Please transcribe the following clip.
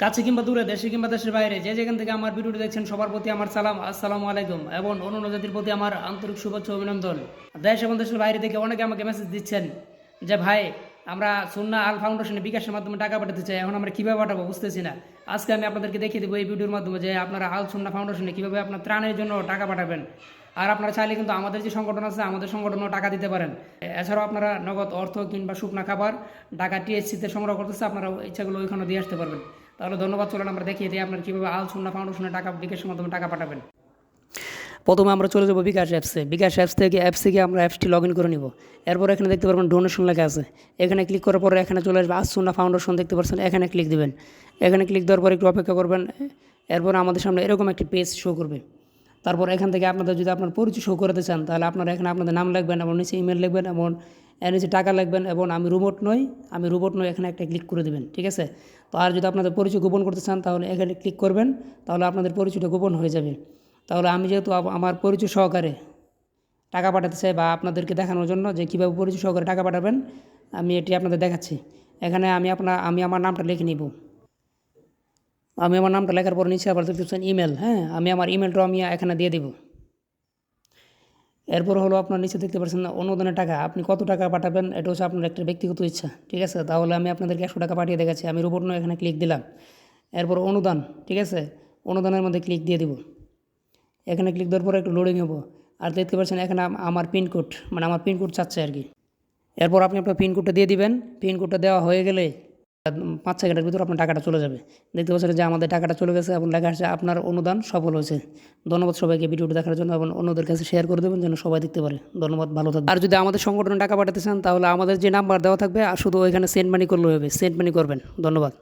কাছে কিংবা দূরে, দেশে কিংবা দেশের বাইরে, যে যেখান থেকে আমার ভিডিওটি দেখছেন সবার প্রতি আমার সালাম, আসসালামু আলাইকুম, এবং অন্য জাতির প্রতি আমার আন্তরিক শুভেচ্ছা অভিনন্দন। দেশ এবং দেশের বাইরে থেকে অনেকে আমাকে মেসেজ দিচ্ছেন যে ভাই, আমরা সুন্নাহ আল ফাউন্ডেশনে বিকাশের মাধ্যমে টাকা পাঠাতে চাই, এখন আমরা কীভাবে পাঠাবো বুঝতেছি না। আজকে আমি আপনাদেরকে দেখিয়ে দেবো এই ভিডিওর মাধ্যমে যে আপনারা আল সুন্নাহ ফাউন্ডেশনে কীভাবে আপনার ত্রাণের জন্য টাকা পাঠাবেন। আর আপনারা চাইলে কিন্তু আমাদের যে সংগঠন আছে, আমাদের সংগঠনেও টাকা দিতে পারেন। এছাড়াও আপনারা নগদ অর্থ কিংবা শুকনা খাবার ঢাকা টিএসসিতে সংগ্রহ করতেছে, আপনারা ইচ্ছাগুলো ওইখানে দিয়ে আসতে পারবেন। তাহলে ধন্যবাদ, চলেন আমরা দেখিয়ে দিই আপনার কীভাবে আল সুন্নাহ ফাউন্ডেশনে টাকা বিকাশের মাধ্যমে টাকা পাঠাবেন। প্রথমে আমরা চলে যাবো বিকাশ অ্যাপসে। বিকাশ অ্যাপসে গিয়ে আমরা অ্যাপসটি লগ ইন করে নিব। এরপর এখানে দেখতে পারবেন ডোনেশন লেখা আছে, এখানে ক্লিক করার পরে এখানে চলে আসবে আল সুন্নাহ ফাউন্ডেশন, দেখতে পাচ্ছেন, এখানে ক্লিক দিবেন। এখানে ক্লিক দেওয়ার পর একটু অপেক্ষা করবেন। এরপর আমাদের সামনে এরকম একটি পেজ শো করবে। তারপর এখান থেকে আপনাদের যদি আপনার পরিচয় শো করতে চান, তাহলে আপনারা এখানে আপনাদের নাম লিখবেন এবং নিচে ইমেল লিখবেন এবং এর নিচে টাকা লিখবেন এবং আমি রোবট নই এখানে একটা ক্লিক করে দেবেন, ঠিক আছে। তো আর যদি আপনাদের পরিচয় গোপন করতে চান, তাহলে এখানে ক্লিক করবেন, তাহলে আপনাদের পরিচয়টা গোপন হয়ে যাবে। তাহলে আমি যেহেতু আমার পরিচয় সহকারে টাকা পাঠাতে চাই, বা আপনাদেরকে দেখানোর জন্য যে কীভাবে পরিচয় সহকারে টাকা পাঠাবেন, আমি এটি আপনাদের দেখাচ্ছি। এখানে আমি আমার নামটা লিখে নিব। আমি আমার নামটা লেখার পর নিচে আবার দেখতে পাচ্ছেন ইমেল, হ্যাঁ, আমি আমার ইমেলটাও আমি এখানে দিয়ে দেব। এরপর হলো আপনার নিচে দেখতে পাচ্ছেন অনুদানের টাকা, আপনি কত টাকা পাঠাবেন এটা হচ্ছে আপনার একটা ব্যক্তিগত ইচ্ছা, ঠিক আছে। তাহলে আমি আপনাদেরকে 100 টাকা পাঠিয়ে দেখাচ্ছি। আমি রোবট নয়, এখানে ক্লিক দিলাম। এরপর অনুদান, ঠিক আছে, অনুদানের মধ্যে ক্লিক দিয়ে দিব। এখানে ক্লিক দেওয়ার পরে একটু লোডিং হবো। আর দেখতে পাচ্ছেন এখানে আমার পিনকোড, মানে আমার পিনকোড চাচ্ছে আর কি। এরপর আপনি আপনার পিনকোডটা দিয়ে দিবেন। পিনকোডটা দেওয়া হয়ে গেলে 5 সেকেন্ডের ভিতর আপনার টাকাটা চলে যাবে। দেখতে পাচ্ছেন যে আমাদের টাকাটা চলে গেছে এবং লেখা আসছে আপনার অনুদান সফল হয়েছে। ধন্যবাদ সবাইকে ভিডিওটি দেখার জন্য, এবং অন্যদের কাছে শেয়ার করে দেবেন যেন সবাই দেখতে পারে। ধন্যবাদ, ভালো থাকবেন। আর যদি আমাদের সংগঠনে টাকা পাঠাতে চান, তাহলে আমাদের যে নাম্বার দেওয়া থাকবে আর শুধু ওইখানে সেন্ড মানি করলে হবে, সেন্ড মানি করবেন। ধন্যবাদ।